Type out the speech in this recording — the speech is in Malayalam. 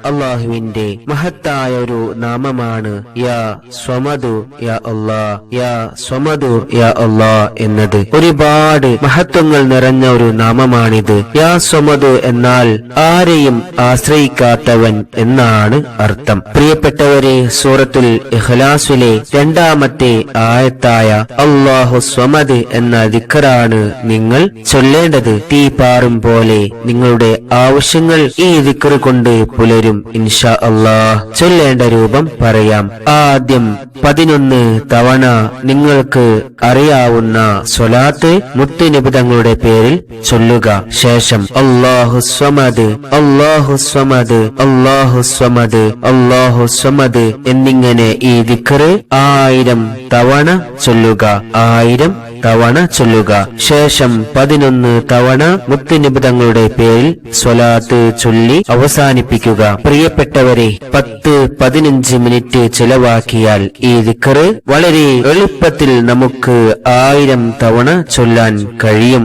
അള്ളാഹുവിന്റെ മഹത്തായ ഒരു നാമമാണ് യാ സ്വമദു യാ അല്ലാ, യാ സ്വമദു യാ അല്ലാ എന്നത്. ഒരുപാട് മഹത്വങ്ങൾ നിറഞ്ഞ ഒരു നാമമാണിത്. യാ സ്വമദു എന്നാൽ ആരെയും ആശ്രയിക്കാത്തവൻ എന്നാണ് അർത്ഥം. പ്രിയപ്പെട്ടവരെ, സൂറത്തുൽ ഇഖ്ലാസിലെ 2ാമത്തെ ആയത്തായ അല്ലാഹു സ്വമദ് എന്ന ദിക്റാണ് നിങ്ങൾ ചൊല്ലേണ്ടത്. തീ പാറും പോലെ നിങ്ങളുടെ ആവശ്യങ്ങൾ ഈ ദിക്റ് കൊണ്ട് പുലരും ഇൻഷാ അല്ലാഹ്. ചൊല്ലേണ്ട രൂപം പറയാം. ആദ്യം 11 തവണ നിങ്ങൾക്ക് അറിയാവുന്ന സ്വലാത്ത് മുത്തുനബി തങ്ങളുടെ പേരിൽ ചൊല്ലുക. ശേഷം അല്ലാഹു സ്വമദ്, അല്ലാഹു സ്വമദ്, അല്ലാഹു സ്വമദ്, അല്ലാഹു സ്വമദ് എന്നിങ്ങനെ ഈ ദിക്റ് 1000 തവണ ചൊല്ലുക. 1000 തവണ ചൊല്ലുക. ശേഷം 11 തവണ മുത്തുനബി തങ്ങളുടെ പേരിൽ സ്വലാത്ത് ചൊല്ലി അവസാനിപ്പിക്കുക. പ്രിയപ്പെട്ടവരെ, 10-15 മിനിറ്റ് ചിലവാക്കിയാൽ ഈ ദിക്റ് വളരെ എളുപ്പത്തിൽ നമുക്ക് 1000 തവണ ചൊല്ലാൻ കഴിയും.